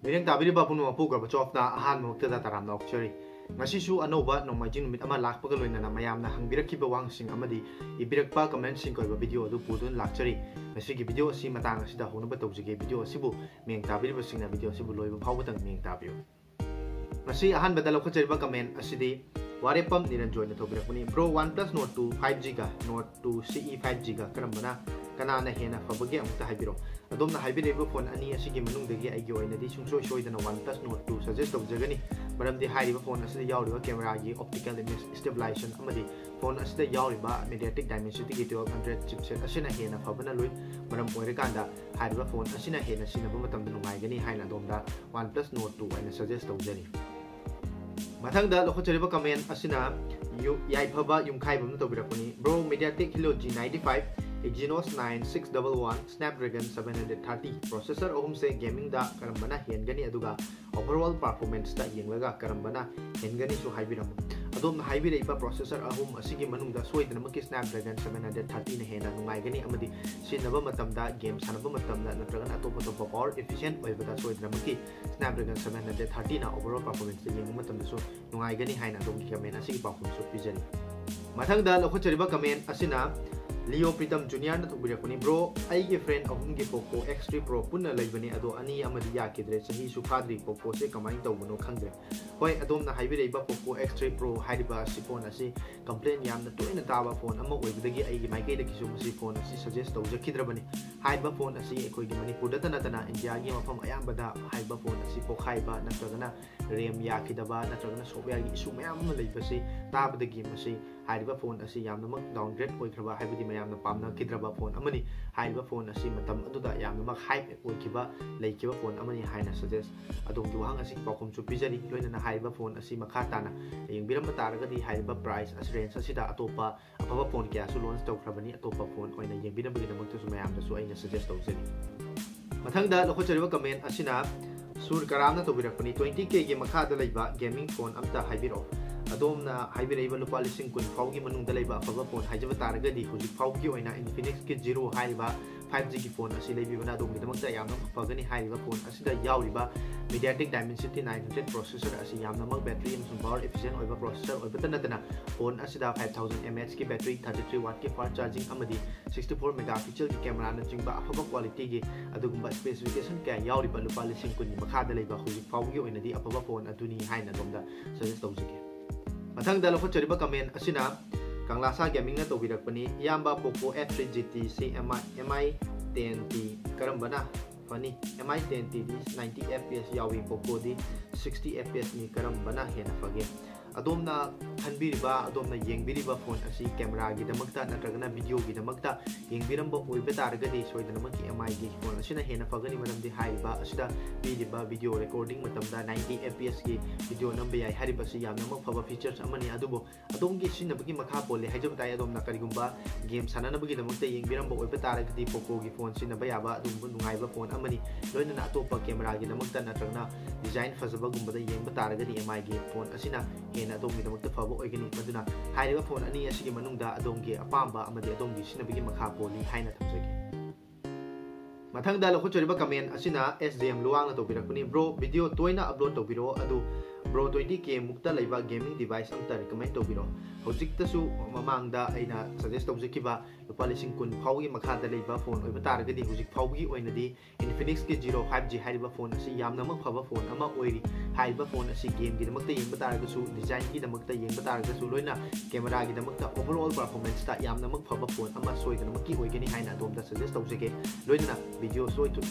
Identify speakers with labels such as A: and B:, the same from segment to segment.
A: ꯃꯤꯔꯦꯡ ꯇꯥꯕꯤꯔꯤꯕ ꯄꯨꯝꯅꯃꯛ ꯒꯣꯔꯕꯥꯆꯣꯚꯅ ꯑꯍꯥꯟꯕ ꯃꯛꯇꯗ ꯇꯔꯥꯝꯅ ꯑꯣꯛꯆꯔꯤ ꯉꯁꯤꯁꯨ ꯑꯅꯧꯕ ꯅꯣꯡꯃꯥꯏꯖꯤꯡ ꯅꯨꯃꯤꯠ ꯑꯃ ꯂꯥꯛꯄꯒ ꯂꯣꯏꯅꯅ ꯃꯌꯥꯝꯅ ꯍꯪꯕꯤꯔꯛꯈꯤꯕ ꯋꯥꯍꯪꯁꯤꯡ ꯑꯃꯗꯤ ꯏꯕꯤꯔꯛꯄ ꯀꯃꯦꯟꯠꯁꯤꯡ ꯑꯣꯏꯕ ꯚꯤꯗꯤꯑꯣ ꯑꯗꯨ ꯄꯨꯗꯨꯅ ꯂꯥꯛꯆꯔꯤ ꯉꯁꯤꯒꯤ ꯚꯤꯗꯤꯑꯣ ꯑꯁꯤ ꯃꯇꯥꯡ ꯑꯁꯤꯗ ꯍꯧꯅꯕ ꯇꯧꯖꯒꯦ ꯚꯤꯗꯤꯑꯣ ꯑꯁꯤꯕꯨ ꯃꯤꯠꯌꯦꯡ ꯇꯥꯕꯤꯔꯤꯕꯁꯤꯡꯅ ꯚꯤꯗꯤꯑꯣ ꯑꯁꯤꯕꯨ ꯂꯣꯏꯕ ꯐꯥꯎꯕꯗꯪ ꯃꯤꯠꯌꯦꯡ ꯇꯥꯕꯤꯌꯨ ꯉꯁꯤ ꯑꯍꯥꯟꯕꯗ ꯂꯧꯈꯠꯆꯔꯤꯕ ꯀꯃꯦꯟꯠ ꯑꯁꯤꯗꯤ Warepam ꯅꯤꯔꯟꯖꯣꯏꯅ ꯇꯧꯕꯤꯔꯛꯄꯅꯤ bro OnePlus Nord 2 5G ꯒ Nord 2 CE 5G ꯒ ꯀꯔꯝꯕꯅ ꯀꯅꯥꯅ ꯍꯦꯟꯅ ꯐꯕꯒꯦ ꯑꯃꯨꯛꯇ ꯍꯥꯏꯕꯤꯔꯣ ꯑꯗꯣꯝꯅ ꯍꯥꯏꯕꯤꯔꯤꯕ ꯐꯣꯟ ꯑꯅꯤ ꯑꯁꯤꯒꯤ ꯃꯅꯨꯡꯗꯒꯤ ꯑꯩꯒꯤ ꯑꯣꯏꯅꯗꯤ ꯁꯨꯡꯁꯣꯏ ꯁꯣꯏꯗꯅ OnePlus Nord 2 ꯁꯖꯦꯁ ꯇꯧꯖꯒꯅꯤ ꯃꯔꯝꯗꯤ ꯍꯥꯏꯔꯤꯕ ꯐꯣꯟ ꯑꯁꯤꯗ ꯌꯥꯎꯔꯤꯕ ꯀꯦꯃꯦꯔꯥꯒꯤ ꯑꯣꯞꯇꯤꯀꯦꯜ ꯏꯃꯦꯖ ꯁ꯭ꯇꯦꯕꯤꯂꯥꯏꯖꯦꯁꯟ ꯑꯃꯗꯤ ꯐꯣꯟ ꯑꯁꯤꯗ ꯌꯥꯎꯔꯤꯕ MediaTek Dimensity 1200 ꯆꯤꯞꯁꯦꯠ ꯑꯁꯤꯅ ꯍꯦꯟꯅ ꯐꯕꯅ ꯂꯨꯏ ꯃꯔꯝ ꯑꯣꯏꯔꯀꯥꯟꯗ ꯍꯥꯏꯔꯤꯕ ꯐꯣꯟ ꯑꯁꯤꯅ ꯍꯦꯟꯅ ꯁꯤꯖꯤꯟꯅꯕ ꯃꯇꯝꯗ ꯅꯨꯡꯉꯥꯏꯒꯅꯤ ꯍꯥꯏꯅ ꯑꯗꯣꯝꯗ OnePlus Nord 2 ꯑꯣꯏꯅ ꯁꯖꯦꯁ ꯇꯧꯖꯔꯤ ꯃꯊꯪꯗ ꯂꯧꯈꯠꯆꯔꯤꯕ ꯀꯃꯦꯟꯠ ꯑꯁꯤꯅ ꯌꯥꯏꯐꯕ ꯌꯨꯝꯈꯥꯏꯕꯝꯅ ꯇꯧꯕꯤꯔꯛꯄꯅꯤ bro MediaTek Helio G95 Exynos 9611 Snapdragon 730 processor ꯑꯍꯨꯝꯁꯦ ꯒꯦꯃꯤꯡꯗ ꯀꯔꯝꯕꯅ ꯍꯦꯟꯒꯅꯤ ꯑꯗꯨꯒ ꯑꯣꯚꯔꯑꯣꯜ ꯄꯔꯐꯣꯔꯃꯦꯟꯁꯇ ꯌꯦꯡꯂꯒ ꯀꯔꯝꯕꯅ ꯍꯦꯟꯒꯅꯤꯁꯨ ꯍꯥꯏꯕꯤꯔꯝꯃꯨ ꯑꯗꯣꯝꯅ ꯍꯥꯏꯕꯤꯔꯛꯏꯕ ꯄ꯭ꯔꯣꯁꯦꯁꯔ ꯑꯍꯨꯝ ꯑꯁꯤꯒꯤ ꯃꯅꯨꯡꯗ ꯁꯣꯏꯗꯅꯃꯛꯀꯤ Snapdragon 730ꯅ ꯍꯦꯟꯅ ꯅꯨꯡꯉꯥꯏꯒꯅꯤ ꯑꯃꯗꯤ ꯁꯤꯖꯤꯟꯅꯕ ꯃꯇꯝꯗ ꯒꯦꯝ ꯁꯥꯟꯅꯕ ꯃꯇꯝꯗ ꯅꯠꯇ꯭ꯔꯒꯅ ꯑꯇꯣꯞꯄ ꯄꯥꯋꯔ ꯏꯐꯤꯁꯤꯌꯦꯟꯠ ꯑꯣꯏꯕꯗ ꯁꯣꯏꯗꯅꯃꯛꯀꯤ Snapdragon 730ꯅ ꯑꯣꯚꯔꯑꯣꯜ ꯄꯔꯐꯣꯔꯃꯦꯟꯁꯇ ꯌꯦꯡꯕ ꯃꯇꯝꯗꯁꯨ ꯅꯨꯡꯉꯥꯏꯒꯅꯤ ꯍꯥꯏꯅ ꯑꯗꯣꯝꯒꯤ ꯀꯃꯦꯟꯠ ꯑꯁꯤꯒꯤ ꯄꯥꯎꯈꯨꯝꯁꯨ ꯄꯤꯖꯔꯤ ꯃꯊꯪꯗ ꯂꯧꯈꯠꯆꯔꯤꯕ ꯀꯃꯦꯟꯠ ꯑꯁꯤꯅ Leo Pritam Junior na tubirapani bro aigi friend ahumgi Poco X3 Pro punna leibani ado ani amadi yakidre sahi su phadri Poco se kamai tawbano khangdre hoi adomna haibiraiba Poco X3 Pro haiba si phone asi complain yamna toina taba phone ama oibadagi aigi maikai da kisu masi phone asi suggest tawjakidrabani haiba phone asi ekoi gi manipur da tana India gi mafam ayambada haiba phone asi pokhaiba natragana RAM yakidaba natragana software gi issue mayam ama leibasi tabadagi masi haiba phone asi yamna mak downgrade oikraba haibadi ꯌꯥꯝꯅ ꯄꯥꯝꯅꯈꯤꯗ꯭ꯔꯕ phone ꯑꯃꯅꯤ ꯍꯥꯏꯔꯤꯕ phone ꯑꯁꯤ ꯃꯇꯝ ꯑꯗꯨꯗ ꯌꯥꯝꯅꯃꯛ ꯍꯥꯏꯞ ꯑꯣꯏꯈꯤꯕ ꯂꯩꯈꯤꯕ phone ꯑꯃꯅꯤ ꯍꯥꯏꯅ ꯁꯖꯦꯁ ꯑꯗꯣꯝꯒꯤ ꯋꯥꯍꯪ ꯑꯁꯤꯒꯤ ꯄꯥꯎꯈꯨꯝꯁꯨ ꯄꯤꯖꯔꯤ ꯂꯣꯏꯅꯅ ꯍꯥꯏꯔꯤꯕ ꯐꯣꯟ ꯑꯁꯤ ꯃꯈꯥ ꯇꯥꯅ ꯌꯦꯡꯕꯤꯔꯝꯕ ꯇꯥꯔꯒꯗꯤ ꯍꯥꯏꯔꯤꯕ ꯄ꯭ꯔꯥꯏꯁ ꯔꯦꯟꯖ ꯑꯁꯤꯗ ꯑꯇꯣꯞꯄ ꯑꯐꯕ ꯐꯣꯟ ꯀꯌꯥꯁꯨ ꯂꯣꯟꯆ ꯇꯧꯈ꯭ꯔꯕꯅꯤ ꯑꯇꯣꯞꯄ ꯐꯣꯟ ꯑꯣꯏꯅ ꯌꯦꯡꯕꯤꯅꯕꯒꯤꯗꯃꯛꯇꯁꯨ ꯃꯌꯥꯝꯗꯁꯨ ꯑꯩꯅ ꯁꯖꯦꯁ ꯇꯧꯖꯔꯤ ꯃꯊꯪꯗ ꯂꯧꯈꯠꯆꯔꯤꯕ ꯀꯃꯦꯟꯠ ꯑꯁꯤꯅ ꯁꯨꯔ ꯀꯔꯥꯝꯅ ꯇꯧꯕꯤꯔꯛꯄꯅꯤ 20K ꯒꯤ ꯃꯈꯥꯗ ꯂꯩꯕ ꯒꯦꯃꯤꯡ ꯐꯣꯟ ꯑꯝꯇ ꯍꯥꯏꯕꯤꯔꯛꯑꯣ ꯑꯗꯣꯝꯅ ꯍꯥꯏꯕꯤꯔꯛꯏꯕ ꯂꯨꯄꯥ 10,000 ꯐꯥꯎꯒꯤ ꯃꯅꯨꯡꯗ ꯂꯩꯕ ꯑꯐꯕ ꯐꯣꯟ ꯍꯥꯏꯖꯕ ꯇꯥꯔꯒꯗꯤ ꯍꯧꯖꯤꯛ ꯐꯥꯎꯒꯤ ꯑꯣꯏꯅ Infinix Zero ꯍꯥꯏꯔꯤꯕ 5G ꯒꯤ ꯐꯣꯟ ꯑꯁꯤ ꯂꯩꯕꯤꯕꯅ ꯑꯗꯣꯝꯒꯤꯗꯃꯛꯇ ꯌꯥꯝꯅ ꯐꯒꯅꯤ ꯍꯥꯏꯔꯤꯕ ꯐꯣꯟ ꯑꯁꯤꯗ ꯌꯥꯎꯔꯤꯕ MediaTek Dimensity 900 ꯄ꯭ꯔꯣꯁꯦꯁꯔ ꯑꯁꯤ ꯌꯥꯝꯅꯃꯛ ꯕꯦꯇꯔꯤ ꯑꯃꯁꯨꯡ ꯄꯥꯋꯔ ꯏꯐꯤꯁꯤꯌꯦꯟꯠ ꯑꯣꯏꯕ ꯄ꯭ꯔꯣꯁꯦꯁꯔ ꯑꯣꯏꯕꯇ ꯅꯠꯇꯅ ꯐꯣꯟ ꯑꯁꯤꯗ 5000 mAh ꯒꯤ ꯕꯦꯇꯔꯤ 33 ꯋꯥꯠ ꯒꯤ ꯐꯥꯁꯠ ꯆꯥꯔꯖꯤꯡ ꯑꯃꯗꯤ 64 ꯃꯦꯒꯥꯄꯤꯛꯁꯦꯜ ꯒꯤ ꯀꯦꯃꯦꯔꯥꯅꯆꯤꯡꯕ ꯑꯐꯕ ꯀ꯭ꯋꯥꯂꯤꯇꯤꯒꯤ ꯑꯗꯨꯒꯨꯝꯕ ꯁ꯭ꯄꯦꯁꯤꯐꯤꯀꯦꯁꯟ ꯀꯌꯥ ꯌꯥꯎꯔꯤꯕ ꯂꯨꯄꯥ 10,000 ꯒꯤ ꯃꯈꯥꯗ ꯂꯩꯕ ꯍꯧꯖꯤꯛ ꯐꯥꯎꯒꯤ ꯑꯣꯏꯅꯗꯤ ꯑꯐꯕ ꯐꯣꯟ ꯑꯗꯨꯅꯤ ꯍꯥꯏꯅ ꯑꯗꯣꯝꯗ ꯁꯖꯦꯁ ꯇꯧꯖꯒꯦ ꯃꯊꯪꯗ ꯂꯧꯈꯠꯆꯔꯤꯕ ꯀꯃꯦꯟꯠ ꯑꯁꯤꯅ ꯀꯪꯂꯥꯁꯥ ꯒꯦꯃꯤꯡꯅ ꯇꯧꯕꯤꯔꯛꯄꯅꯤ ꯏꯌꯥꯝꯕ Poco F3 GT ꯁꯤ MI 10T ꯀꯔꯝꯕꯅ ꯐꯅꯤ MI 10T ꯗꯤ 90 FPS ꯌꯥꯎꯏ Poco ꯗꯤ 60 FPS ꯅꯤ ꯀꯔꯝꯕꯅ ꯍꯦꯟꯅ ꯐꯒꯦ ꯑꯗꯣꯝꯅ ꯈꯟꯕꯤꯔꯤꯕ ꯑꯗꯣꯝꯅ ꯌꯦꯡꯕꯤꯔꯤꯕ ꯐꯣꯟ ꯑꯁꯤ ꯀꯦꯃꯦꯔꯥꯒꯤꯗꯃꯛꯇ ꯅꯠꯇ꯭ꯔꯒꯅ ꯚꯤꯗꯤꯑꯣꯒꯤꯗꯃꯛꯇ ꯌꯦꯡꯕꯤꯔꯝꯕ ꯑꯣꯏꯕ ꯇꯥꯔꯒꯗꯤ ꯁꯣꯏꯗꯅꯃꯛꯀꯤ MI ꯒꯤ ꯐꯣꯟ ꯑꯁꯤꯅ ꯍꯦꯟꯅ ꯐꯒꯅꯤ ꯃꯔꯝꯗꯤ ꯍꯥꯏꯔꯤꯕ ꯑꯁꯤꯗ ꯄꯤꯔꯤꯕ ꯚꯤꯗꯤꯑꯣ ꯔꯦꯀꯣꯔꯗꯤꯡ ꯃꯇꯝꯗ 90 FPS ꯒꯤ ꯚꯤꯗꯤꯑꯣ ꯅꯝꯕ ꯌꯥꯏ ꯍꯥꯏꯔꯤꯕꯁꯤ ꯌꯥꯝꯅꯃꯛ ꯐꯕ ꯐꯤꯆꯔꯁ ꯑꯃꯅꯤ ꯑꯗꯨꯕꯨ ꯑꯗꯣꯝꯒꯤ ꯁꯤꯖꯤꯟꯅꯕꯒꯤ ꯃꯈꯥ ꯄꯣꯜꯂꯦ ꯍꯥꯏꯖꯕ ꯇꯥꯏ ꯑꯗꯣꯝꯅ ꯀꯔꯤꯒꯨꯝꯕ ꯒꯦꯝ ꯁꯥꯟꯅꯅꯕꯒꯤꯗꯃꯛꯇ ꯌꯦꯡꯕꯤꯔꯝꯕ ꯑꯣꯏꯕ ꯇꯥꯔꯒꯗꯤ Poco ꯒꯤ ꯐꯣꯟ ꯁꯤꯖꯤꯟꯅꯕ ꯌꯥꯕ ꯑꯗꯨꯒꯨꯝꯕ ꯅꯨꯡꯉꯥꯏꯕ ꯐꯣꯟ ꯑꯃꯅꯤ ꯂꯣꯏꯅꯅ ꯑꯇꯣꯞꯄ ꯀꯦꯃꯦꯔꯥꯒꯤꯗꯃꯛꯇ ꯅꯠꯇ꯭ꯔꯒꯅ ꯗꯤꯖꯥꯏꯟ ꯐꯖꯕꯒꯨꯝꯕꯗ ꯌꯦꯡꯕ ꯇꯥꯔꯒꯗꯤ MI ꯒꯤ ꯐꯣꯟ ꯑꯁꯤꯅ ꯍꯦꯟꯅ ꯑꯗꯣꯝꯒꯤꯗꯃꯛꯇ ꯐꯕ ꯑꯣꯏꯒꯅꯤ ꯃꯗꯨꯅ ꯍꯥꯏꯔꯤꯕ ꯐꯣꯟ ꯑꯅꯤ ꯑꯁꯤꯒꯤ ꯃꯅꯨꯡꯗ ꯑꯗꯣꯝꯒꯤ ꯑꯄꯥꯝꯕ ꯑꯃꯗꯤ ꯑꯗꯣꯝꯒꯤ ꯁꯤꯖꯤꯟꯅꯕꯒꯤ ꯃꯈꯥ ꯄꯣꯜꯂꯤ ꯍꯥꯏꯅ ꯊꯝꯖꯒꯦ ꯃꯊꯪꯗ ꯂꯧꯈꯠꯆꯔꯤꯕ ꯀꯃꯦꯟꯠ ꯑꯁꯤꯅ SJM ꯂꯨꯋꯥꯡꯅ ꯇꯧꯕꯤꯔꯛꯄꯅꯤ ꯕ꯭ꯔꯣ ꯚꯤꯗꯤꯑꯣ ꯇꯣꯏꯅ ꯑꯞꯂꯣꯗ ꯇꯧꯕꯤꯔꯛꯑꯣ ꯑꯗꯨ ꯕ꯭ꯔꯣ 20K ꯃꯨꯛꯇ ꯂꯩꯕ ꯒꯦꯃꯤꯡ ꯗꯤꯚꯥꯏꯁ ꯑꯃꯇ ꯔꯤꯀꯃꯦꯟ ꯇꯧꯕꯤꯔꯛꯑꯣ ꯍꯧꯖꯤꯛꯇꯁꯨ ꯃꯃꯥꯡꯗ ꯑꯩꯅ ꯁꯖꯦꯁ ꯇꯧꯖꯈꯤꯕ ꯂꯨꯄꯥ 10,000 ꯐꯥꯎꯒꯤ ꯃꯈꯥꯗ ꯂꯩꯕ ꯐꯣꯟ ꯑꯣꯏꯕ ꯇꯥꯔꯒꯗꯤ ꯍꯧꯖꯤꯛ ꯐꯥꯎꯒꯤ ꯑꯣꯏꯅꯗꯤ Infinix Zero 5G ꯍꯥꯏꯔꯤꯕ ꯐꯣꯟ ꯑꯁꯤ ꯌꯥꯝꯅꯃꯛ ꯐꯕ ꯐꯣꯟ ꯑꯃ ꯑꯣꯏꯔꯤ ꯍꯥꯏꯔꯤꯕ ꯐꯣꯟ ꯑꯁꯤ ꯒꯦꯝꯒꯤꯗꯃꯛꯇ ꯌꯦꯡꯕ ꯇꯥꯔꯒꯁꯨ ꯗꯤꯖꯥꯏꯟꯒꯤꯗꯃꯛꯇ ꯌꯦꯡꯕ ꯇꯥꯔꯒꯁꯨ ꯂꯣꯏꯅ ꯀꯦꯃꯦꯔꯥꯒꯤꯗꯃꯛꯇ ꯑꯣꯚꯔꯑꯣꯜ ꯄꯔꯐꯣꯔꯃꯦꯟꯁꯇ ꯌꯥꯝꯅꯃꯛ ꯐꯕ ꯐꯣꯟ ꯑꯃ ꯁꯣꯏꯗꯅꯃꯛꯀꯤ ꯑꯣꯏꯒꯅꯤ ꯍꯥꯏꯅ ꯑꯗꯣꯝꯗ ꯁꯖꯦꯁ ꯇꯧꯖꯒꯦ ꯂꯣꯏꯅꯅ ꯚꯤꯗꯤꯑꯣ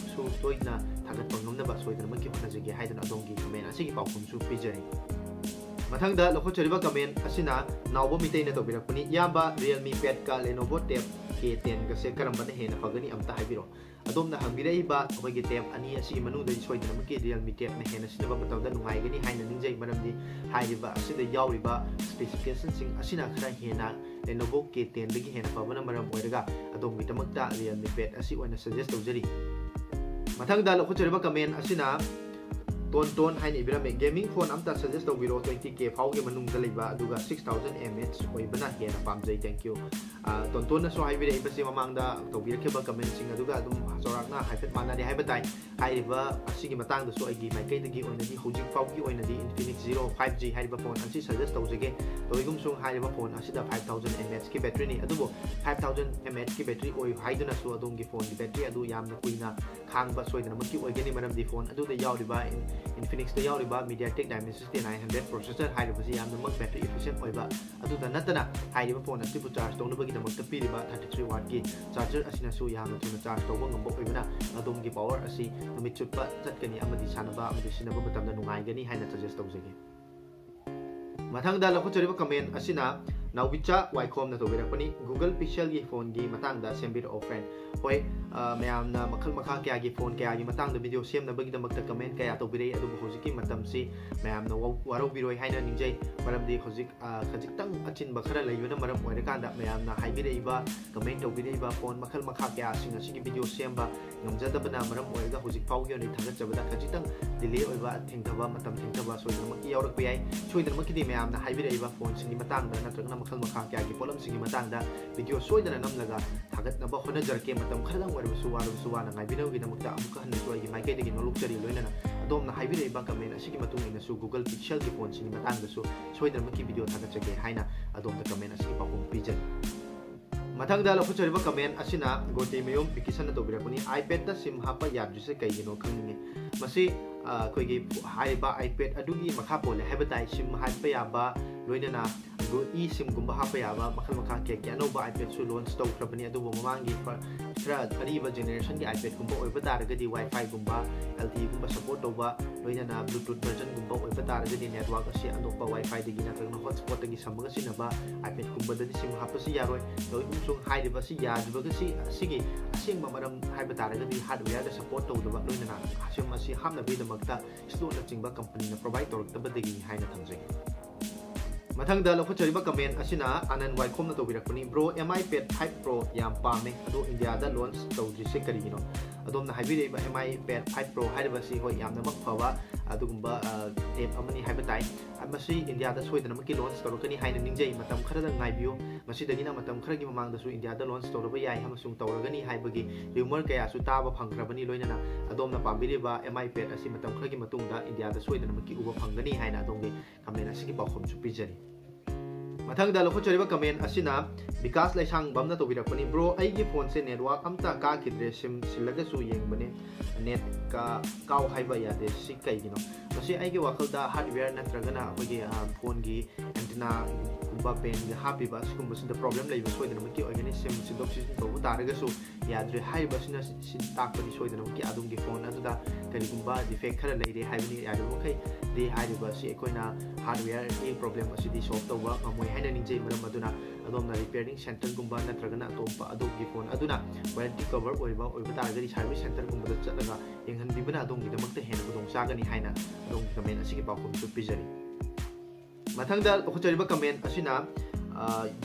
A: ꯇꯣꯏꯅ ꯊꯥꯒꯠꯄ ꯉꯝꯅꯕ ꯁꯣꯏꯗꯅꯃꯛꯀꯤ ꯍꯣꯠꯅꯖꯒꯦ ꯍꯥꯏꯗꯨꯅ ꯑꯗꯣꯝꯒꯤ ꯀꯃꯦꯟꯠ ꯑꯁꯤꯒꯤ ꯄꯥꯎꯈꯨꯝꯁꯨ ꯄꯤꯖꯔꯤ ꯃꯊꯪꯗ ꯂꯧꯈꯠꯆꯔꯤꯕ ꯀꯃꯦꯟꯠ ꯑꯁꯤꯅ ꯅꯥꯎꯕ ꯃꯤꯇꯩꯅ ꯇꯧꯕꯤꯔꯛꯄꯅꯤ ꯏꯌꯥꯝꯕ Realme Pad ꯀ Lenovo Tab K10 ꯒꯁꯦ ꯀꯔꯝꯕꯅ ꯍꯦꯟꯅ ꯐꯒꯅꯤ ꯑꯝꯇ ꯍꯥꯏꯕꯤꯔꯛꯑꯣ ꯑꯗꯣꯝꯅ ꯍꯪꯕꯤꯔꯛꯏꯕ ꯑꯩꯈꯣꯏꯒꯤ ꯇꯦꯞ ꯑꯅꯤ ꯑꯁꯤꯒꯤ ꯃꯅꯨꯡꯗꯗꯤ ꯁꯣꯏꯗꯅꯃꯛꯀꯤ Realme Tabꯅ ꯍꯦꯟꯅ ꯁꯤꯖꯤꯟꯅꯕ ꯃꯇꯝꯗ ꯅꯨꯡꯉꯥꯏꯒꯅꯤ ꯍꯥꯏꯅ ꯅꯤꯡꯖꯩ ꯃꯔꯝꯗꯤ ꯍꯥꯏꯔꯤꯕ ꯑꯁꯤꯗ ꯌꯥꯎꯔꯤꯕ ꯁ꯭ꯄꯦꯁꯤꯐꯤꯀꯦꯁꯟꯁꯤꯡ ꯑꯁꯤꯅ ꯈꯔ ꯍꯦꯟꯅ Lenovo K10 ꯗꯒꯤ ꯍꯦꯟꯅ ꯐꯕꯅ ꯃꯔꯝ ꯑꯣꯏꯔꯒ ꯑꯗꯣꯝꯒꯤꯗꯃꯛꯇ Realme Pad ꯑꯁꯤ ꯑꯣꯏꯅ ꯁꯖꯦꯁ ꯇꯧꯖꯔꯤ ꯃꯊꯪꯗ ꯂꯧꯈꯠꯆꯔꯤꯕ ꯀꯃꯦꯟꯠ ꯑꯁꯤꯅ ꯇꯣꯟ ꯍꯥꯏꯅ ꯏꯕꯤꯔꯝꯃꯦ ꯒꯦꯃꯤꯡ ꯐꯣꯟ ꯑꯝꯇ ꯁꯖꯦꯁ ꯇꯧꯕꯤꯔꯣ 20K ꯐꯥꯎꯒꯤ ꯃꯅꯨꯡꯗ ꯂꯩꯕ ꯑꯗꯨꯒ 6000 mAh ꯑꯣꯏꯕꯅ ꯍꯦꯟꯅ ꯄꯥꯝꯖꯩ ꯊꯦꯡꯛ ꯌꯨ ꯇꯣꯟꯅꯁꯨ ꯍꯥꯏꯕꯤꯔꯛꯏꯕꯁꯤ ꯃꯃꯥꯡꯗ ꯇꯧꯕꯤꯔꯛꯈꯤꯕ ꯀꯃꯦꯟꯠꯁꯤꯡ ꯑꯗꯨꯒ ꯑꯗꯨꯝ चौराꯛना हाइफेट मानदे हाइबताई हाइरिबा असिगी मतंगदसु आइगी माइकैदगी ओइनदि होजिक फाउगी ओइनदि Infinix Zero 5G हाइरिबा फोन असि सजेस्ट तौजगे तोइगुमसु हाइरिबा फोन असिदा 5000 mAh की बैटरी नि अदुबो 5000 mAh की बैटरी ओइ हाइदुनासु अदोंगी फोन की बैटरी अदु यामना कुइना खांगबा सोइदनमकि ओइगनि मरमदि फोन अदुदा यावरिबा Infinix दा यावरिबा MediaTek Dimensity 900 प्रोसेसर हाइरिबसि यामनमक बैटरी एफिशिएंट ओइबा अदुदा नतना हाइरिबा फोन असिबु चार्ज तौनबगी दमकता पीरिबा 33 वाट की चार्जर असिनासु यामना थुना चार्ज तौबा ngamba oibana adom gi power asi numit chutpa chatkani amadi sanaba amadi sinaba matamda nungaigani haina suggest tawjage mathangda lakhutariba comment asina Naubicha Wycombe na tobirakpani Google Pixel gi phone gi matangda sembir offend hoi mayamna makhal makha kya gi phone kya gi matangda video sem na bagi damakta comment kaya tobire adu hojiki matam si mayamna waro biroi haina ningjai maramdi hojik khajik tang achin bakhara layuna maram oirakanda mayamna haibire iba comment tobire iba phone makhal makha kya singa sigi video semba ngamjadabana maram oiga hojik pau gi ni thagat jabada khajik tang delay oiba thingthaba matam thingthaba soidamak yaurak pai soidamak di mayamna haibire iba phone singi matangda natragna makhal makha kya gi polam singi matangda video soidana namlaga thagat naba hona jarke matam khadang warbusu wana ngai binau gi namakta amuka hanna soi gi maike degi noluk jari loinana adom na haibire iba comment asigi matung ina su Google Pixel gi phone singi matangda su soidana makki video thagat jage haina adom da comment asigi pakum pijan mathangda lakhutariba comment asina goti mayom bikisana tobirakuni iPad ta sim hapa yabjuse kaigino khangni masi koigi haiba iPad adugi makha pole haibatai sim haiba yaba loinana go eSIM gumba hapa yaba makhal makha ke anoba iPad su launch tau khrabani adu mamangi fra ariba generation ki iPad gumba oiba taragadi Wi-Fi gumba LTE gumba support toba loinana Bluetooth version gumba oiba taragadi network asi anopa Wi-Fi degi natragna hotspot degi samaga sinaba iPad gumba dadi sim hapa si yaroi loibum sung haiba si yadba si asigi asingba maram haiba taragadi hardware da support tawdaba loinana asim asi hamna bidamakta slow na chingba company na provide torktaba degi haina thamjai mathangda lakhutariba comment asina Anand Wycombe na tobirakpani bro MI Pad 5 Pro yam pame adu India da launch tawjise karigino adom na haibire ba MI Pad 5 Pro haiba si hoi yamna mak phawa adugumba app amani haibatai amasi India da soidana makki launch torokani haina ningjai matam khara da ngaibiyo masi dagina matam khara gi mamang da su India da launch toraba yai hamasung toragani haibagi rumor kaya su taba phangkrabani loinana adom na pambire ba MI Pad asi matam khara gi matung da India da soidana makki uba phangani haina adom ge comment asigi pakhom chu pijari mathangda lakhutariba comment asina Vikas Laisang bamna tobirakpani bro aigi phone se network amta ka khidre sim silaga su yengbane net ka kaw haiba yade si kaigino masi aigi wakhalda hardware natragana hogi phone gi antenna gumba pen ga happy ba skumba sin the problem laiba soidana maki organic sim sidok sim to taraga su yadre haiba sina sin takpani soidana maki adum gi phone aduda kari gumba defect khara laire haibani yadu makai de haiba si ekoina hardware e problem asidi solve tawba ngamoi haina ninjai maram aduna adomna repairing center gumba natragana atompa adogi phone aduna warranty cover oiba taragari service center gumba da chalaga yenghan bibana adongi damakta hena budong sagani haina adongi comment asigi pakhum chu pijari mathangda lakhutariba comment asina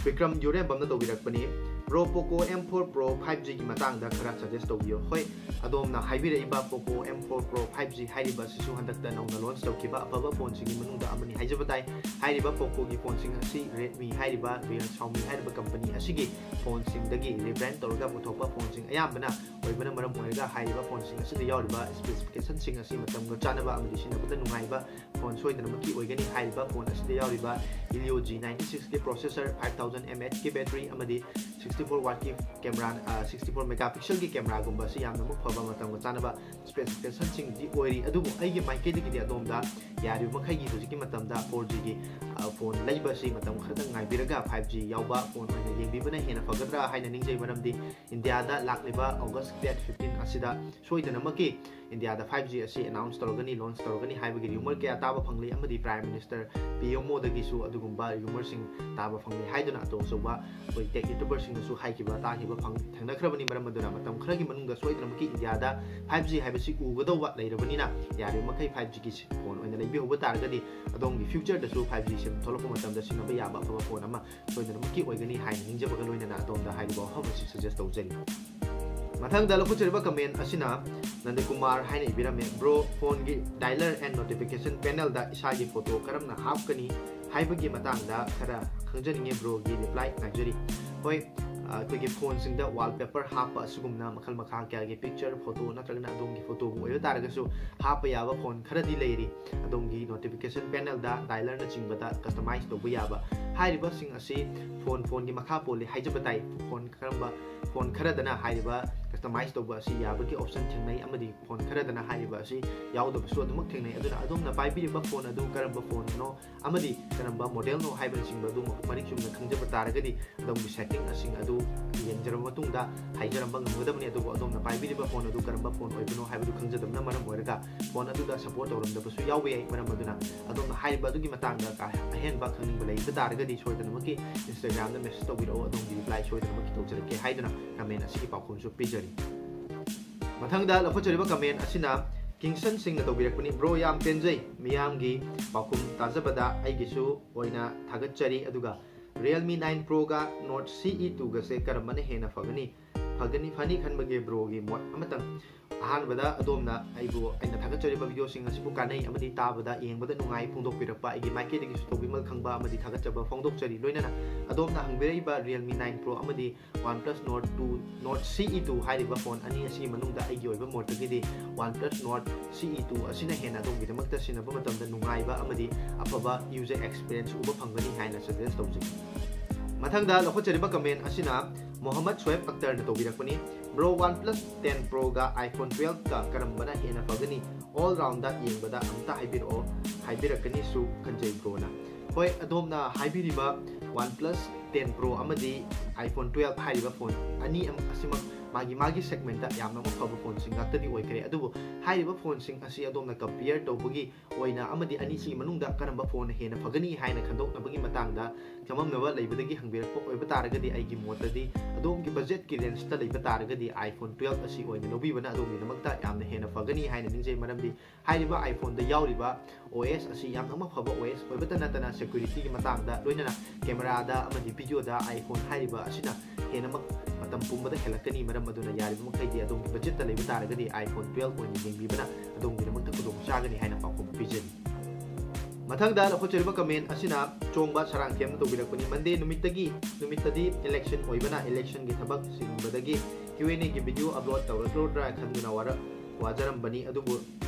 A: Vikram Yure bamna tobirakpani Pro Poco M4 Pro 5G ki matangda khara suggest tawbiyo hoi adomna haibire iba Poco M4 Pro 5G hairiba sisu handakta nauna launch tawkiba afaba phone singi manungda amani haijabatai hairiba Poco gi phone sing asi Redmi hairiba Real Xiaomi hairiba company asigi phone sing dagi rebrand tawraga puthopa phone sing ayambana oibana maram oiraga hairiba phone sing asida yawriba specification sing asi matamga chanaba amadi sinabada nungaiba phone soidana maki oigani hairiba phone asida yawriba Helio G96 ki processor 5000 mAh ki battery amadi 64 watt की camera 64 megapixel की camera गुंबा से यामना मुख फबा Matang चानबा specification सिंग दी ओइरी अदुबु आइगे माइके दिगी दे अदोमदा यारि मखैगी हुजिकी मतमदा 4G की phone लैबा से मतम Khardah ngaibiraga 5G यावबा phone ओइना येंबिबना हेना फगद्रा हाइना निंजै मरमदी India दा लाक्लिबा अगस्त 15 असिदा सोइदना मकी India दा 5G असि अनाउंस तोरगनी लॉन्च तोरगनी हाइबगी rumor के ताबा फंगली अमदी प्राइम मिनिस्टर पीएमओ दगिसु अदुगुंबा rumor सिंग ताबा फंगली हाइदना तो सोबा कोइ टेक यूट्यूबर सिंग सु हाइकिबा ताहिबा फंग थंगनखरबनी मरमदुना मतम खरगी मनुंगा सोइदना मकी इंडिया दा 5G हाइबसि उगदौबा लैरबनिना यारि मखै 5G की फोन ओइना लैबि होबा तारगदी अदोंगी फ्यूचर दसु 5G सिम थोलप मतम दा सिनबा याबा फबा फोन अमा सोइदना मकी ओइगनी हाइन निंजबगा लोइना अदोंदा हाइबा हबसि suggest तौजरी mathangda lakhutariba comment asina Nanda Kumar haina ibirame bro phone gi dialer and notification panel da isagi photo karamna hapkani haibagi matangda khara khangjaninge bro gi reply ngajari hoi ꯑꯩꯈꯣꯏꯒꯤ ꯐꯣꯟꯁꯤꯡꯗ wallpaper ꯍꯥꯞꯄ ꯑꯁꯤꯒꯨꯝꯅ ꯃꯈꯜ ꯃꯈꯥ ꯀꯌꯥꯒꯤ picture photo ꯅꯠꯇ꯭ꯔꯒꯅ ꯑꯗꯣꯝꯒꯤ ꯐꯣꯇꯣꯕꯨ ꯑꯣꯏꯕ ꯇꯥꯔꯒꯁꯨ ꯍꯥꯞꯄ ꯌꯥꯕ ꯐꯣꯟ ꯈꯔꯗꯤ ꯂꯩꯔꯤ ꯑꯗꯣꯝꯒꯤ ꯅꯣꯇꯤꯐꯤꯀꯦꯁꯟ ꯄꯦꯅꯦꯜꯗ ꯗꯥꯏꯂꯔꯅꯆꯤꯡꯕꯗ ꯀꯁꯇꯃꯥꯏꯖ ꯇꯧꯕ ꯌꯥꯕ ꯍꯥꯏꯔꯤꯕꯁꯤꯡ ꯑꯁꯤ ꯐꯣꯟꯒꯤ ꯃꯈꯥ ꯄꯣꯜꯂꯤ ꯍꯥꯏꯖꯕ ꯇꯥꯏ ꯐꯣꯟ ꯈꯔꯗꯅ ꯍꯥꯏꯔꯤꯕ ꯀꯁꯇꯃꯥꯏꯖ ꯇꯧꯕ ꯑꯁꯤ ꯌꯥꯕꯒꯤ ꯑꯣꯞꯁꯟ ꯊꯦꯡꯅꯩ ꯑꯃꯗꯤ ꯐꯣꯟ ꯈꯔꯗꯅ ꯍꯥꯏꯔꯤꯕ ꯑꯁꯤ ꯌꯥꯎꯗꯕꯁꯨ ꯑꯗꯨꯃꯛ ꯊꯦꯡꯅꯩ ꯑꯗꯨꯅ ꯑꯗꯣꯝꯅ ꯄꯥꯏꯕꯤꯔꯤꯕ ꯐꯣꯟ ꯑꯗꯨ ꯀꯔꯝꯕ ꯐꯣꯟꯅꯣ ꯑꯃꯗꯤ ꯀꯔꯝꯕ ꯃꯣꯗꯦꯜꯅꯣ ꯍꯥꯏꯕꯅꯆꯤꯡꯕ ꯑꯗꯨ ꯃꯔꯤꯛ ꯆꯨꯝꯅ ꯈꯪꯖꯕ ꯇꯥꯔꯒꯗꯤ ꯑꯗꯣꯝꯒꯤ ꯁꯦꯇꯤꯡꯁꯤꯡ ꯑꯗꯨ ꯌꯦꯡꯖꯔꯕ ꯃꯇꯨꯡꯗ ꯍꯥꯏꯖꯔꯝꯕ ꯉꯝꯒꯗꯕꯅꯤ ꯑꯗꯨꯕꯨ ꯑꯗꯣꯝꯅ ꯄꯥꯏꯕꯤꯔꯤꯕ ꯐꯣꯟ ꯑꯗꯨ ꯀꯔꯝꯕ ꯐꯣꯟ ꯑꯣꯏꯕꯅꯣ ꯍꯥꯏꯕꯗꯨ ꯈꯪꯖꯗꯕꯅ ꯃꯔꯝ ꯑꯣꯏꯔꯒ ꯐꯣꯟ ꯑꯗꯨꯗ ꯁꯄꯣꯔꯠ ꯇꯧꯔꯝꯗꯕꯁꯨ ꯌꯥꯎꯕ ꯌꯥꯏ ꯃꯔꯝ ꯑꯗꯨꯅ ꯑꯗꯣꯝꯅ ꯍꯥꯏꯔꯤꯕ ꯑꯗꯨꯒꯤ ꯃꯇꯥꯡꯗ ꯑꯍꯦꯟꯕ ꯈꯪꯅꯤꯡꯕ ꯂꯩꯕ ꯇꯥꯔꯒꯗꯤ ꯁꯣꯏꯗꯅꯃꯛꯀꯤ ꯏꯟꯁꯇꯥꯒ꯭ꯔꯥꯝꯗ ꯃꯦꯁꯦꯖ ꯇꯧꯕꯤꯔꯛꯑꯣ ꯑꯗꯣꯝꯒꯤ ꯔꯤꯄ꯭ꯂꯥꯏ ꯁꯣꯏꯗꯅꯃꯛꯀꯤ ꯇꯧꯖꯔꯛꯀꯦ ꯍꯥꯏꯗꯨꯅ ꯀꯃꯦꯟ ꯑꯁꯤꯒꯤ ꯄꯥꯎꯈꯨꯝꯁꯨ ꯄꯤꯖꯔꯤ ꯃꯊꯪꯗ ꯂꯧꯈꯠꯆꯔꯤꯕ ꯀꯃꯦꯟ ꯑꯁꯤꯅ ꯀꯤꯡꯁꯟ ꯁꯤꯡꯅ ꯇꯧꯕꯤꯔꯛꯄꯅꯤ ꯕ꯭ꯔꯣ ꯌꯥꯝ ꯄꯦꯟꯖꯩ ꯃꯤꯌꯥꯝꯒꯤ ꯄꯥꯎꯈꯨꯝ ꯇꯥꯖꯕꯗ ꯑꯩꯒꯤꯁꯨ ꯑꯣꯏꯅ ꯊꯥꯒꯠꯆꯔꯤ ꯑꯗꯨꯒ Realme 9 Proꯒ Note CE2ꯒꯁꯦ ꯀꯔꯝꯕꯅ ꯍꯦꯟꯅ ꯐꯅꯤ ꯈꯟꯕꯒꯦ ꯕ꯭ꯔꯣꯒꯤ ꯃꯣꯠ ꯑꯃꯇꯪ ꯑꯍꯥꯟꯕꯗ ꯑꯗꯣꯝꯅ ꯑꯩꯅ ꯊꯥꯒꯠꯆꯔꯤꯕ ꯚꯤꯗꯤꯑꯣꯁꯤꯡ ꯑꯁꯤꯕꯨ ꯀꯥꯟꯅꯩ ꯑꯃꯗꯤ ꯇꯥꯕꯗ ꯌꯦꯡꯕꯗ ꯅꯨꯡꯉꯥꯏ ꯐꯣꯡꯗꯣꯛꯄꯤꯔꯛꯄ ꯑꯩꯒꯤ ꯃꯥꯏꯀꯩꯗꯒꯤꯁꯨ ꯇꯧꯕꯤꯃꯜ ꯈꯪꯕ ꯑꯃꯗꯤ ꯊꯥꯒꯠꯆꯕ ꯐꯣꯡꯗꯣꯛꯆꯔꯤ ꯂꯣꯏꯅꯅ ꯑꯗꯣꯝꯅ ꯍꯪꯕꯤꯔꯛꯏꯕ Realme 9 Pro ꯑꯃꯗꯤ OnePlus Note CE2 ꯍꯥꯏꯔꯤꯕ ꯐꯣꯟ ꯑꯅꯤ ꯑꯁꯤꯒꯤ ꯃꯅꯨꯡꯗ ꯑꯩꯒꯤ ꯑꯣꯏꯕ ꯃꯣꯠꯇꯒꯤꯗꯤ OnePlus Note CE2 ꯑꯁꯤꯅ ꯍꯦꯟꯅ ꯑꯗꯣꯝꯒꯤꯗꯃꯛꯇ ꯁꯤꯖꯤꯟꯅꯕ ꯃꯇꯝꯗ ꯅꯨꯡꯉꯥꯏꯕ ꯑꯃꯗꯤ ꯑꯐꯕ ꯌꯨꯖꯔ ꯑꯦꯛꯁꯄꯤꯔꯤꯌꯦꯟꯁ ꯎꯕ ꯐꯪꯒꯅꯤ ꯍꯥꯏꯅ ꯁꯖꯦꯁ ꯇꯧꯖꯩ ꯃꯊꯪꯗ ꯂꯧꯈꯠꯆꯔꯤꯕ ꯀꯃꯦꯟ ꯑꯁꯤꯅ ꯃꯣꯍꯝꯃꯗ ꯁꯣꯌꯦꯕ ꯑꯛꯇꯔꯅ ꯇꯧꯕꯤꯔꯛꯄꯅꯤ ꯕ꯭ꯔꯣ OnePlus 10 Proꯒ iPhone 12ꯒ ꯀꯔꯝꯕꯅ ꯍꯦꯟꯅ ꯐꯒꯅꯤ ꯑꯣꯜ ꯔꯥꯎꯟꯗ ꯌꯦꯡꯕꯗ ꯑꯝꯇ ꯍꯥꯏꯕꯤꯔꯛꯀꯅꯤꯁꯨ ꯈꯟꯖꯩ ꯕ꯭ꯔꯣꯅ ꯍꯣꯏ ꯑꯗꯣꯝꯅ ꯍꯥꯏꯕꯤꯔꯤꯕ OnePlus 10 Pro ꯑꯃꯗꯤ iPhone 12 ꯍꯥꯏꯔꯤꯕ ꯐꯣꯟ ꯑꯅꯤ ꯑꯁꯤꯃꯛ ꯃꯥꯒꯤ ꯁꯦꯒꯃꯦꯟꯇ ꯌꯥꯝꯅ ꯐꯕ ꯐꯣꯟꯁꯤꯡ ꯉꯥꯛꯇꯗꯤ ꯑꯣꯏꯈ꯭ꯔꯦ ꯑꯗꯨꯕꯨ ꯍꯥꯏꯔꯤꯕ ꯐꯣꯟꯁꯤꯡ ꯑꯁꯤ ꯑꯗꯣꯝꯅ ꯀꯝꯄꯤꯌꯔ ꯇꯧꯕꯒꯤ ꯑꯣꯏꯅ ꯑꯃꯗꯤ ꯑꯅꯤꯁꯤꯒꯤ ꯃꯅꯨꯡꯗ ꯀꯔꯝꯕ ꯐꯣꯟꯅ ꯍꯦꯟꯅ ꯐꯒꯅꯤ ꯍꯥꯏꯅ ꯈꯟꯗꯣꯛꯅꯕꯒꯤ ꯃꯇꯥꯡꯗ ꯆꯃꯝꯅꯕ ꯂꯩꯕꯗꯒꯤ ꯍꯪꯕꯤꯔꯛꯄ ꯑꯣꯏꯕ ꯇꯥꯔꯒꯗꯤ ꯑꯩꯒꯤ ꯃꯣꯠꯇꯗꯤ ꯑꯗꯣꯝꯒꯤ ꯕꯖꯦꯠꯀꯤ ꯔꯦꯟꯖꯇ ꯂꯩꯕ ꯇꯥꯔꯒꯗꯤ iPhone 12 ꯑꯁꯤ ꯑꯣꯏꯅ ꯂꯧꯕꯤꯕꯅ ꯑꯗꯣꯝꯒꯤꯗꯃꯛꯇ ꯌꯥꯝꯅ ꯍꯦꯟꯅ ꯐꯒꯅꯤ ꯍꯥꯏꯅ ꯅꯤꯡꯖꯩ ꯃꯔꯝꯗꯤ ꯍꯥꯏꯔꯤꯕ iPhoneꯗ ꯌꯥꯎꯔꯤꯕ OS ꯑꯁꯤ ꯌꯥꯝꯅ ꯐꯕ OS ꯑꯣꯏꯕꯇ ꯅꯠꯇꯅ ꯁꯦꯀ꯭ꯌꯨꯔꯤꯇꯤꯒꯤ ꯃꯇꯥꯡꯗ ꯂꯣꯏꯅꯅ ꯀꯦꯃꯦꯔꯥꯗ ꯑꯃꯗꯤ ꯚꯤꯗꯤꯑꯣꯗ iPhone ꯍꯥꯏꯔꯤꯕ ꯑꯁꯤꯅ ꯍꯦꯟꯅꯃꯛ ꯃꯇꯝ ꯄꯨꯝꯕꯗ ꯍꯦꯜꯂꯛꯀꯅꯤ ꯃꯔꯝ ꯑꯗꯨꯅ ꯌꯥꯔꯤꯕ ꯃꯈꯩꯗꯤ ꯑꯗꯣꯝꯒꯤ ꯕꯖꯦꯠꯇ ꯂꯩꯕ ꯇꯥꯔꯒꯗꯤ iPhone 12 ꯑꯣꯏꯅ ꯌꯦꯡꯕꯤꯕꯅ ꯑꯗꯣꯝꯒꯤꯗꯃꯛꯇ ꯈꯨꯗꯣꯡꯆꯥꯒꯅꯤ ꯍꯥꯏꯅ ꯄꯥꯎꯈꯨꯝ ꯄꯤꯖꯔꯤ ꯃꯊꯪꯗ ꯂꯧꯈꯠꯆꯔꯤꯕ ꯀꯃꯦꯟ ꯑꯁꯤꯅ ꯆꯣꯡꯕ ꯁꯔꯥꯡꯊꯦꯝꯅ ꯇꯧꯕꯤꯔꯛꯄꯅꯤ ꯃꯟꯗꯦ ꯅꯨꯃꯤꯠꯇꯗꯤ ꯏꯂꯦꯛꯁꯟ ꯑꯣꯏꯕꯅ ꯏꯂꯦꯛꯁꯟꯒꯤ ꯊꯕꯛ ꯆꯤꯟꯕꯗꯒꯤ Q&Aꯒꯤ ꯚꯤꯗꯤꯑꯣ ꯑꯞꯂꯣꯗ ꯇꯧꯔꯛꯂꯣꯏꯗ꯭ꯔꯥ ꯈꯟꯗꯨꯅ ꯋꯥꯖꯔꯝꯕꯅꯤ ꯑꯗꯨꯕꯨ